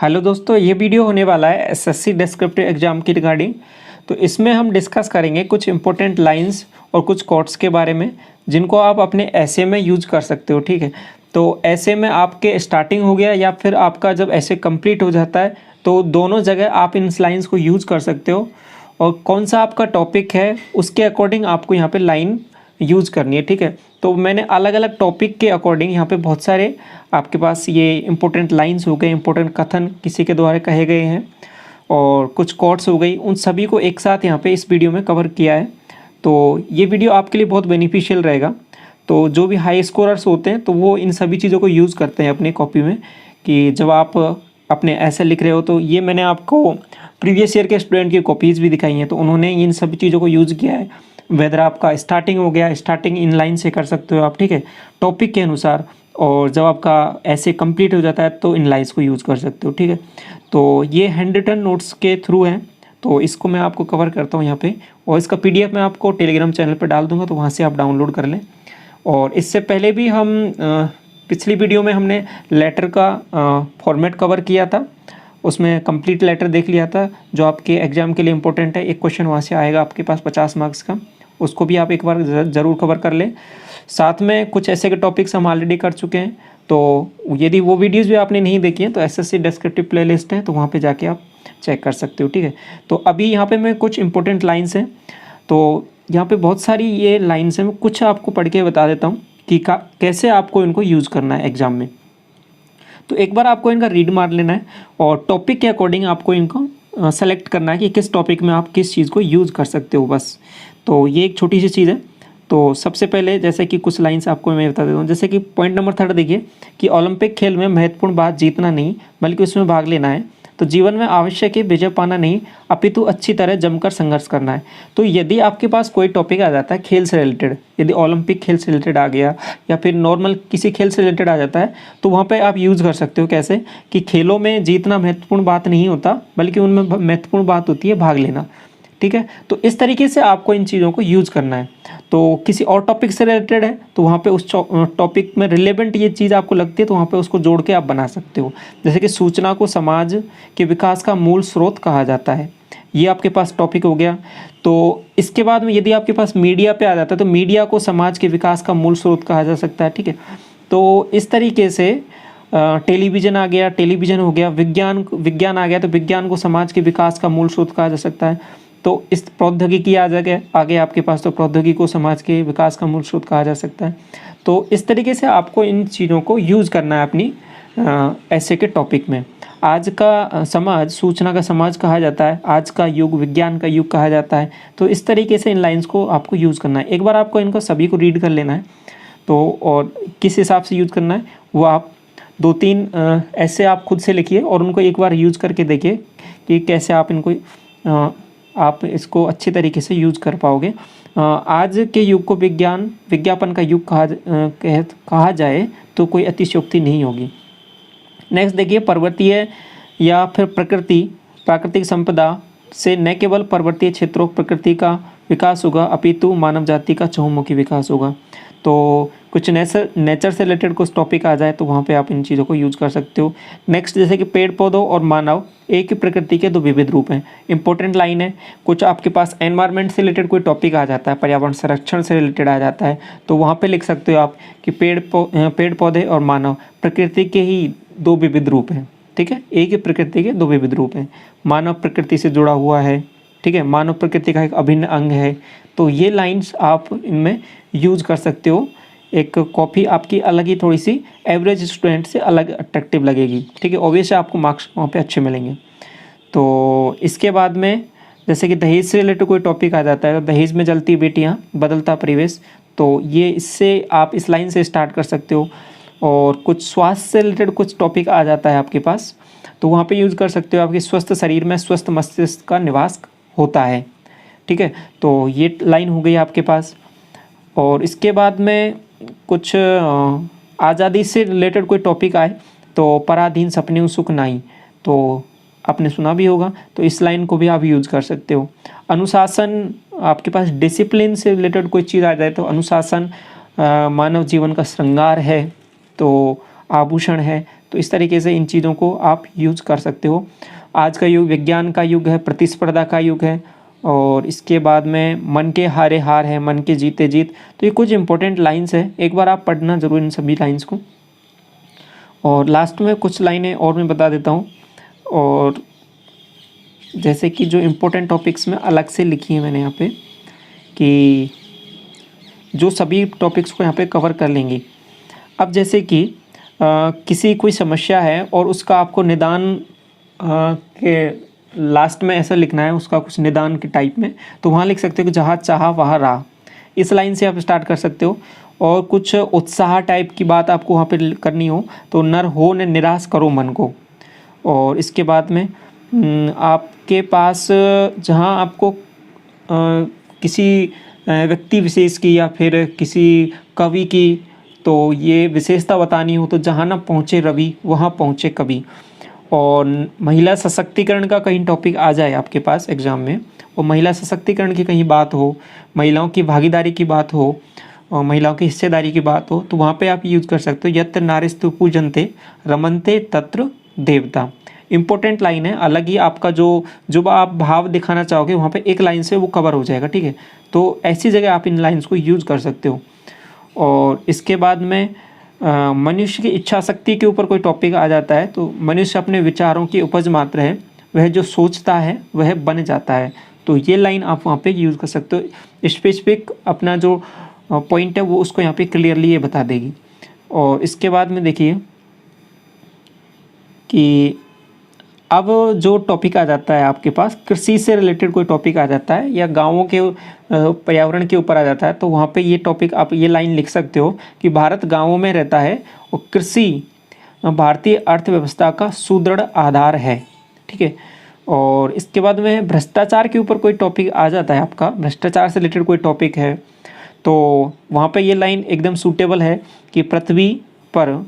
Hello दोस्तों, ये video होने वाला है एसएससी डिस्क्रिप्टिव एग्जाम की रिगार्डिंग। तो इसमें हम डिस्कस करेंगे कुछ इंपॉर्टेंट लाइंस और कुछ कोट्स के बारे में जिनको आप अपने ऐसे में यूज कर सकते हो। ठीक है, तो ऐसे में आपके स्टार्टिंग हो गया या फिर आपका जब ऐसे कंप्लीट हो जाता है तो दोनों जगह आप इन लाइंस को यूज कर सकते हो। और कौन सा आपका टॉपिक है उसके अकॉर्डिंग आपको यहाँ पे लाइन यूज करनी है। ठीक है, तो मैंने अलग अलग टॉपिक के अकॉर्डिंग यहाँ पे बहुत सारे आपके पास ये इंपॉर्टेंट लाइंस हो गए, इंपॉर्टेंट कथन किसी के द्वारा कहे गए हैं और कुछ कोट्स हो गई, उन सभी को एक साथ यहाँ पे इस वीडियो में कवर किया है। तो ये वीडियो आपके लिए बहुत बेनिफिशियल रहेगा। तो जो भी हाई स्कोरर्स होते हैं तो वो इन सभी चीज़ों को यूज़ करते हैं अपनी कॉपी में, कि जब आप अपने ऐसे लिख रहे हो। तो ये मैंने आपको प्रीवियस ईयर के स्टूडेंट की कॉपीज़ भी दिखाई हैं, तो उन्होंने इन सभी चीज़ों को यूज़ किया है। वेदर आपका स्टार्टिंग हो गया, स्टार्टिंग इन लाइन से कर सकते हो आप, ठीक है, टॉपिक के अनुसार। और जब आपका ऐसे कंप्लीट हो जाता है तो इन लाइन्स को यूज़ कर सकते हो। ठीक है, तो ये हैंड रिटन नोट्स के थ्रू हैं, तो इसको मैं आपको कवर करता हूँ यहाँ पे। और इसका PDF मैं आपको टेलीग्राम चैनल पर डाल दूँगा, तो वहाँ से आप डाउनलोड कर लें। और इससे पहले भी हम पिछली वीडियो में हमने लेटर का फॉर्मेट कवर किया था, उसमें कंप्लीट लेटर देख लिया था जो आपके एग्ज़ाम के लिए इंपॉर्टेंट है। एक क्वेश्चन वहाँ से आएगा आपके पास 50 मार्क्स का, उसको भी आप एक बार ज़रूर कवर कर लें। साथ में कुछ ऐसे के टॉपिक्स हम ऑलरेडी कर चुके हैं, तो यदि वो वीडियोज़ भी आपने नहीं देखी हैं तो एसएससी डिस्क्रिप्टिव प्लेलिस्ट है, तो वहाँ पे जाके आप चेक कर सकते हो। ठीक है, तो अभी यहाँ पे मैं कुछ इंपॉर्टेंट लाइन्स हैं, तो यहाँ पे बहुत सारी ये लाइन्स हैं, मैं कुछ आपको पढ़ के बता देता हूँ कि कैसे आपको इनको यूज़ करना है एग्ज़ाम में। तो एक बार आपको इनका रीड मार लेना है और टॉपिक के अकॉर्डिंग आपको इनको सेलेक्ट करना है कि किस टॉपिक में आप किस चीज़ को यूज़ कर सकते हो बस। तो ये एक छोटी सी चीज़ है। तो सबसे पहले जैसे कि कुछ लाइंस आपको मैं बता देता हूँ, जैसे कि पॉइंट नंबर 3 देखिए कि ओलंपिक खेल में महत्वपूर्ण बात जीतना नहीं बल्कि उसमें भाग लेना है। तो जीवन में आवश्यक है विजय पाना नहीं अपितु अच्छी तरह जमकर संघर्ष करना है। तो यदि आपके पास कोई टॉपिक आ जाता है खेल से रिलेटेड, यदि ओलंपिक खेल से रिलेटेड आ गया या फिर नॉर्मल किसी खेल से रिलेटेड आ जाता है, तो वहाँ पे आप यूज़ कर सकते हो। कैसे कि खेलों में जीतना महत्वपूर्ण बात नहीं होता बल्कि उनमें महत्वपूर्ण बात होती है भाग लेना। ठीक है, तो इस तरीके से आपको इन चीज़ों को यूज़ करना है। तो किसी और टॉपिक से रिलेटेड है तो वहाँ पे उस टॉपिक में रिलेवेंट ये चीज़ आपको लगती है तो वहाँ पे उसको जोड़ के आप बना सकते हो। जैसे कि सूचना को समाज के विकास का मूल स्रोत कहा जाता है, ये आपके पास टॉपिक हो गया। तो इसके बाद में यदि आपके पास मीडिया पे आ जाता है तो मीडिया को समाज के विकास का मूल स्रोत कहा जा सकता है। ठीक है, तो इस तरीके से टेलीविज़न आ गया, टेलीविज़न हो गया, विज्ञान आ गया तो विज्ञान को समाज के विकास का मूल स्रोत कहा जा सकता है। तो इस प्रौद्योगिकी आ जाए आगे आपके पास, तो प्रौद्योगिकी को समाज के विकास का मूल स्रोत कहा जा सकता है। तो इस तरीके से आपको इन चीज़ों को यूज़ करना है अपनी ऐसे के टॉपिक में। आज का समाज सूचना का समाज कहा जाता है, आज का युग विज्ञान का युग कहा जाता है। तो इस तरीके से इन लाइंस को आपको यूज़ करना है। एक बार आपको इनको सभी को रीड कर लेना है, तो और किस हिसाब से यूज़ करना है वो आप 2-3 ऐसे आप खुद से लिखिए और उनको एक बार यूज़ करके देखिए कि कैसे आप इनको आप इसको अच्छे तरीके से यूज़ कर पाओगे। आज के युग को विज्ञापन का युग कहा जाए तो कोई अतिशयोक्ति नहीं होगी। नेक्स्ट देखिए, पर्वतीय या फिर प्राकृतिक संपदा से न केवल पर्वतीय क्षेत्रों प्रकृति का विकास होगा अपितु मानव जाति का चहुमुखी विकास होगा। तो कुछ नेचर से रिलेटेड कुछ टॉपिक आ जाए तो वहाँ पे आप इन चीज़ों को यूज़ कर सकते हो। नेक्स्ट जैसे कि पेड़ पौधों और मानव एक ही प्रकृति के दो विविध रूप हैं, इंपॉर्टेंट लाइन है। कुछ आपके पास एनवायरनमेंट से रिलेटेड कोई टॉपिक आ जाता है, पर्यावरण संरक्षण से रिलेटेड आ जाता है, तो वहाँ पे लिख सकते हो आप कि पेड़ पौधे और मानव प्रकृति के ही दो विविध रूप हैं। ठीक है, एक ही प्रकृति के दो विविध रूप हैं। मानव प्रकृति से जुड़ा हुआ है, ठीक है, मानव प्रकृति का एक अभिन्न अंग है। तो ये लाइंस आप इनमें यूज़ कर सकते हो। एक कॉपी आपकी अलग ही थोड़ी सी एवरेज स्टूडेंट से अलग अट्रैक्टिव लगेगी। ठीक है, ऑब्वियसली आपको मार्क्स वहाँ पे अच्छे मिलेंगे। तो इसके बाद में जैसे कि दहेज से रिलेटेड कोई टॉपिक आ जाता है, तो दहेज में जलती बेटियाँ बदलता परिवेश, तो ये इससे आप इस लाइन से स्टार्ट कर सकते हो। और कुछ स्वास्थ्य से रिलेटेड कुछ टॉपिक आ जाता है आपके पास, तो वहाँ पे यूज़ कर सकते हो। आपके स्वस्थ शरीर में स्वस्थ मस्तिष्क का निवास होता है। ठीक है, तो ये लाइन हो गई आपके पास। और इसके बाद में कुछ आज़ादी से रिलेटेड कोई टॉपिक आए तो पराधीन सपने सुख नाई, तो आपने सुना भी होगा, तो इस लाइन को भी आप यूज़ कर सकते हो। अनुशासन, आपके पास डिसिप्लिन से रिलेटेड कोई चीज़ आ जाए तो अनुशासन मानव जीवन का श्रृंगार है, तो आभूषण है, तो इस तरीके से इन चीज़ों को आप यूज़ कर सकते हो। आज का युग विज्ञान का युग है, प्रतिस्पर्धा का युग है, और इसके बाद में मन के हारे हार है, मन के जीते जीत। तो ये कुछ इंपॉर्टेंट लाइन्स है, एक बार आप पढ़ना ज़रूर इन सभी लाइन्स को। और लास्ट में कुछ लाइनें और मैं बता देता हूँ, और जैसे कि जो इम्पोर्टेंट टॉपिक्स में अलग से लिखी है मैंने यहाँ पे, कि जो सभी टॉपिक्स को यहाँ पे कवर कर लेंगे। अब जैसे कि किसी कोई समस्या है और उसका आपको निदान के लास्ट में ऐसा लिखना है, उसका कुछ निदान के टाइप में, तो वहाँ लिख सकते हो कि जहाँ चाहा वहाँ रहा। इस लाइन से आप स्टार्ट कर सकते हो। और कुछ उत्साह टाइप की बात आपको वहाँ पे करनी हो तो नर हो न निराश करो मन को। और इसके बाद में आपके पास जहाँ आपको किसी व्यक्ति विशेष की या फिर किसी कवि की तो ये विशेषता बतानी हो तो जहाँ ना पहुँचे रवि वहाँ पहुँचे कवि। और महिला सशक्तिकरण का कहीं टॉपिक आ जाए आपके पास एग्ज़ाम में, और महिला सशक्तिकरण की कहीं बात हो, महिलाओं की भागीदारी की बात हो, और महिलाओं की हिस्सेदारी की बात हो, तो वहाँ पे आप यूज़ कर सकते हो यत्र नारीस्तु पूजन्ते रमन्ते तत्र देवता। इंपॉर्टेंट लाइन है, अलग ही आपका जो आप भाव दिखाना चाहोगे वहाँ पे एक लाइन से वो कवर हो जाएगा, ठीक है। तो ऐसी जगह आप इन लाइन्स को यूज़ कर सकते हो। और इसके बाद में मनुष्य की इच्छा शक्ति के ऊपर कोई टॉपिक आ जाता है तो मनुष्य अपने विचारों की उपज मात्र है, वह जो सोचता है वह बन जाता है। तो ये लाइन आप वहाँ पे यूज़ कर सकते हो। स्पेसिफिक अपना जो पॉइंट है वो उसको यहाँ पे क्लियरली ये बता देगी। और इसके बाद में देखिए कि अब जो टॉपिक आ जाता है आपके पास, कृषि से रिलेटेड कोई टॉपिक आ जाता है या गाँवों के पर्यावरण के ऊपर आ जाता है, तो वहाँ पे ये टॉपिक आप ये लाइन लिख सकते हो कि भारत गाँवों में रहता है और कृषि भारतीय अर्थव्यवस्था का सुदृढ़ आधार है, ठीक है। और इसके बाद में भ्रष्टाचार के ऊपर कोई टॉपिक आ जाता है आपका, भ्रष्टाचार से रिलेटेड कोई टॉपिक है, तो वहाँ पे ये लाइन एकदम सूटेबल है कि पृथ्वी पर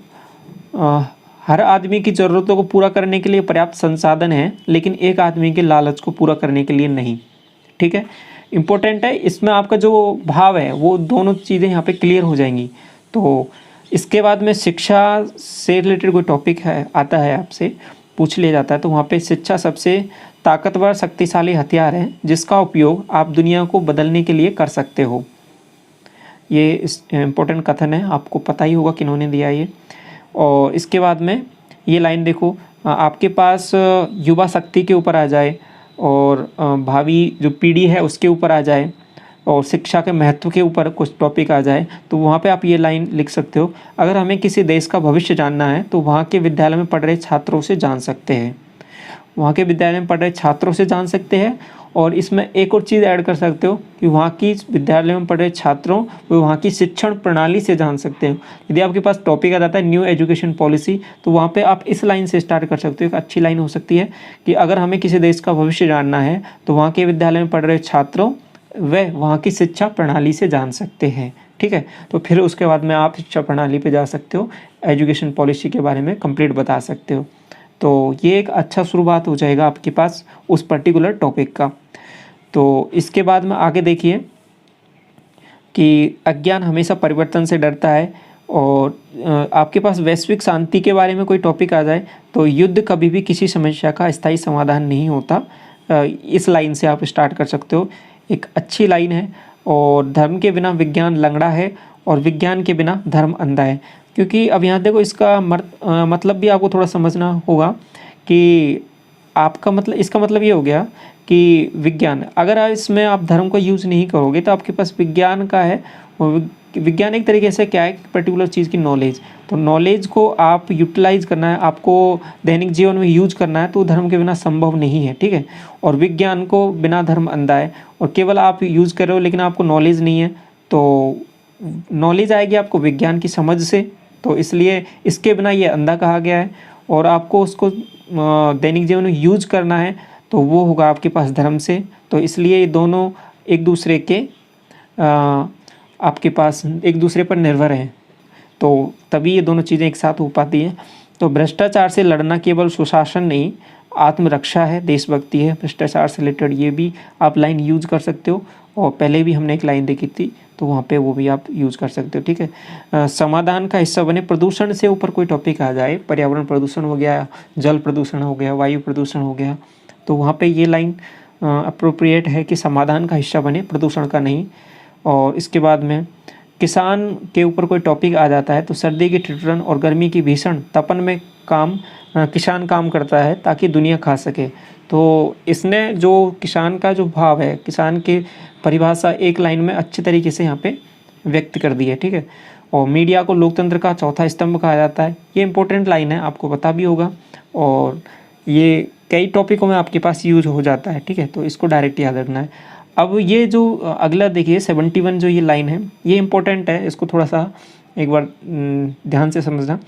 हर आदमी की ज़रूरतों को पूरा करने के लिए पर्याप्त संसाधन है, लेकिन एक आदमी के लालच को पूरा करने के लिए नहीं, ठीक है। इम्पोर्टेंट है, इसमें आपका जो भाव है वो दोनों चीज़ें यहाँ पे क्लियर हो जाएंगी। तो इसके बाद में शिक्षा से रिलेटेड कोई टॉपिक है आता है, आपसे पूछ लिया जाता है, तो वहाँ पे शिक्षा सबसे ताकतवर शक्तिशाली हथियार है जिसका उपयोग आप दुनिया को बदलने के लिए कर सकते हो। ये इम्पोर्टेंट कथन है, आपको पता ही होगा किन्होंने दिया ये। और इसके बाद में ये लाइन देखो, आपके पास युवा शक्ति के ऊपर आ जाए और भावी जो पीढ़ी है उसके ऊपर आ जाए और शिक्षा के महत्व के ऊपर कुछ टॉपिक आ जाए, तो वहाँ पे आप ये लाइन लिख सकते हो, अगर हमें किसी देश का भविष्य जानना है तो वहाँ के विद्यालय में पढ़ रहे छात्रों से जान सकते हैं, वहाँ के विद्यालय में पढ़ रहे छात्रों से जान सकते हैं। और इसमें एक और चीज़ ऐड कर सकते हो कि वहाँ की विद्यालय में पढ़ रहे छात्रों वो वहाँ की शिक्षण प्रणाली से जान सकते हो। यदि आपके पास टॉपिक आ जाता है न्यू एजुकेशन पॉलिसी, तो वहाँ पे आप इस लाइन से स्टार्ट कर सकते हो। एक अच्छी लाइन हो सकती है कि अगर हमें किसी देश का भविष्य जानना है तो वहाँ के विद्यालय में पढ़ रहे छात्रों व वहाँ की शिक्षा प्रणाली से जान सकते हैं, ठीक है। तो फिर उसके बाद में आप शिक्षा प्रणाली पर जा सकते हो, एजुकेशन पॉलिसी के बारे में कंप्लीट बता सकते हो। तो ये एक अच्छा शुरुआत हो जाएगा आपके पास उस पर्टिकुलर टॉपिक का। तो इसके बाद में आगे देखिए कि अज्ञान हमेशा परिवर्तन से डरता है, और आपके पास वैश्विक शांति के बारे में कोई टॉपिक आ जाए तो युद्ध कभी भी किसी समस्या का स्थायी समाधान नहीं होता। इस लाइन से आप स्टार्ट कर सकते हो, एक अच्छी लाइन है। और धर्म के बिना विज्ञान लंगड़ा है और विज्ञान के बिना धर्म अंधा है। क्योंकि अब यहाँ देखो इसका मतलब भी आपको थोड़ा समझना होगा कि आपका मतलब, इसका मतलब ये हो गया कि विज्ञान, अगर इसमें आप धर्म को यूज़ नहीं करोगे तो आपके पास विज्ञान का है, विज्ञान एक तरीके से क्या है, पर्टिकुलर चीज़ की नॉलेज, तो नॉलेज को आप यूटिलाइज करना है, आपको दैनिक जीवन में यूज करना है, तो धर्म के बिना संभव नहीं है, ठीक है। और विज्ञान को बिना धर्म अंधा है, और केवल आप यूज़ कर रहे हो लेकिन आपको नॉलेज नहीं है, तो नॉलेज आएगी आपको विज्ञान की समझ से, तो इसलिए इसके बिना ये अंधा कहा गया है। और आपको उसको दैनिक जीवन में यूज करना है तो वो होगा आपके पास धर्म से। तो इसलिए ये दोनों एक दूसरे के आपके पास एक दूसरे पर निर्भर हैं, तो तभी ये दोनों चीज़ें एक साथ हो पाती हैं। तो भ्रष्टाचार से लड़ना केवल सुशासन नहीं, आत्मरक्षा है, देशभक्ति है। भ्रष्टाचार से रिलेटेड ये भी आप लाइन यूज कर सकते हो, और पहले भी हमने एक लाइन देखी थी, तो वहाँ पे वो भी आप यूज़ कर सकते हो, ठीक है। समाधान का हिस्सा बने, प्रदूषण से ऊपर कोई टॉपिक आ जाए, पर्यावरण प्रदूषण हो गया, जल प्रदूषण हो गया, वायु प्रदूषण हो गया, तो वहाँ पे ये लाइन अप्रोप्रिएट है कि समाधान का हिस्सा बने, प्रदूषण का नहीं। और इसके बाद में किसान के ऊपर कोई टॉपिक आ जाता है तो सर्दी की ठिठुरन और गर्मी की भीषण तपन में किसान काम करता है ताकि दुनिया खा सके। तो इसने जो किसान का जो भाव है, किसान की परिभाषा एक लाइन में अच्छे तरीके से यहाँ पे व्यक्त कर दी है, ठीक है। और मीडिया को लोकतंत्र का चौथा स्तंभ कहा जाता है, ये इंपॉर्टेंट लाइन है, आपको पता भी होगा और ये कई टॉपिकों में आपके पास यूज हो जाता है, ठीक है। तो इसको डायरेक्ट याद रखना है। अब ये जो अगला देखिए 71 जो ये लाइन है, ये इंपॉर्टेंट है, इसको थोड़ा सा एक बार ध्यान से समझना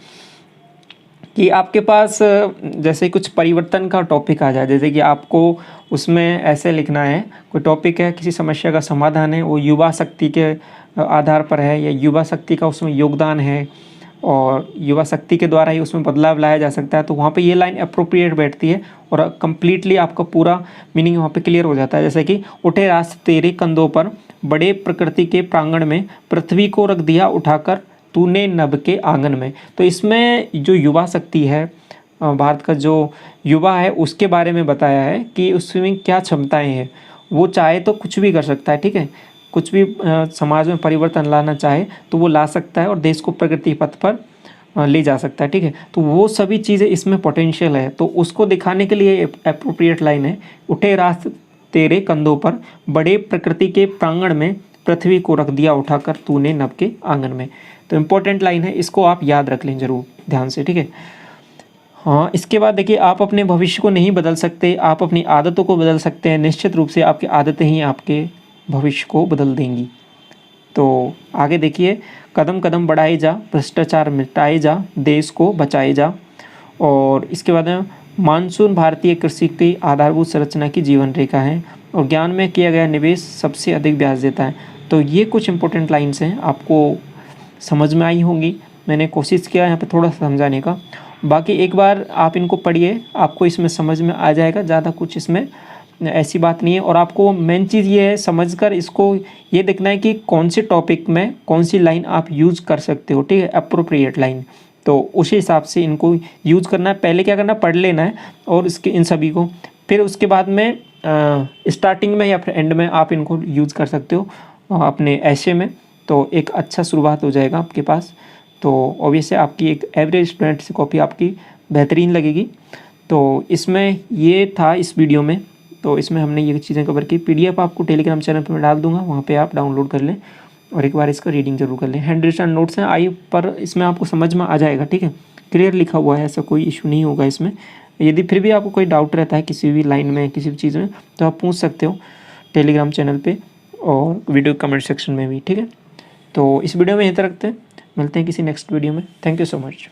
कि आपके पास जैसे कुछ परिवर्तन का टॉपिक आ जाए, जैसे कि आपको उसमें ऐसे लिखना है, कोई टॉपिक है, किसी समस्या का समाधान है, वो युवा शक्ति के आधार पर है या युवा शक्ति का उसमें योगदान है और युवा शक्ति के द्वारा ही उसमें बदलाव लाया जा सकता है, तो वहाँ पे ये लाइन अप्रोप्रिएट बैठती है और कंप्लीटली आपका पूरा मीनिंग वहाँ पे क्लियर हो जाता है। जैसे कि उठे राष्ट्र तेरे कंधों पर, बड़े प्रकृति के प्रांगण में, पृथ्वी को रख दिया उठाकर तूने नभ के आंगन में। तो इसमें जो युवा शक्ति है, भारत का जो युवा है, उसके बारे में बताया है कि उसमें क्या क्षमताएं हैं, वो चाहे तो कुछ भी कर सकता है, ठीक है। कुछ भी समाज में परिवर्तन लाना चाहे तो वो ला सकता है और देश को प्रगति पथ पर ले जा सकता है, ठीक है। तो वो सभी चीज़ें इसमें पोटेंशियल है, तो उसको दिखाने के लिए अप्रोप्रिएट लाइन है, उठे राष्ट्र तेरे कंधों पर, बड़े प्रकृति के प्रांगण में, पृथ्वी को रख दिया उठाकर तूने नभ के आंगन में। तो इम्पोर्टेंट लाइन है, इसको आप याद रख लें जरूर ध्यान से, ठीक है। हाँ, इसके बाद देखिए, आप अपने भविष्य को नहीं बदल सकते, आप अपनी आदतों को बदल सकते हैं। निश्चित रूप से आपकी आदतें ही आपके भविष्य को बदल देंगी। तो आगे देखिए, कदम कदम बढ़ाए जा, भ्रष्टाचार मिटाए जा, देश को बचाए जा। और इसके बाद मानसून भारतीय कृषि की आधारभूत संरचना की जीवन रेखा है और ज्ञान में किया गया निवेश सबसे अधिक ब्याज देता है। तो ये कुछ इंपॉर्टेंट लाइन्स हैं, आपको समझ में आई होंगी। मैंने कोशिश किया यहाँ पे थोड़ा सा समझाने का, बाकी एक बार आप इनको पढ़िए, आपको इसमें समझ में आ जाएगा। ज़्यादा कुछ इसमें ऐसी बात नहीं है और आपको मेन चीज़ ये है, समझकर इसको ये देखना है कि कौन से टॉपिक में कौन सी लाइन आप यूज़ कर सकते हो, ठीक है, अप्रोप्रिएट लाइन। तो उसी हिसाब से इनको यूज़ करना है। पहले क्या करना है, पढ़ लेना है और इसके इन सभी को, फिर उसके बाद में स्टार्टिंग में या फिर एंड में आप इनको यूज़ कर सकते हो अपने ऐसे में। तो एक अच्छा शुरुआत हो जाएगा आपके पास। तो ऑब्वियसली आपकी एक एवरेज स्टूडेंट से कॉपी आपकी बेहतरीन लगेगी। तो इसमें ये था इस वीडियो में, तो इसमें हमने ये चीज़ें कवर की। पीडीएफ आपको टेलीग्राम चैनल पर मैं डाल दूंगा, वहाँ पे आप डाउनलोड कर लें और एक बार इसका रीडिंग जरूर कर लें। हैंड रिटन नोट्स हैं आई पर, इसमें आपको समझ में आ जाएगा, ठीक है, क्लियर लिखा हुआ है, ऐसा कोई इशू नहीं होगा इसमें। यदि फिर भी आपको कोई डाउट रहता है किसी भी लाइन में, किसी भी चीज़ में, तो आप पूछ सकते हो टेलीग्राम चैनल पर और वीडियो कमेंट सेक्शन में भी, ठीक है। तो इस वीडियो में यहीं तक रखते हैं, मिलते हैं किसी नेक्स्ट वीडियो में। Thank you so much.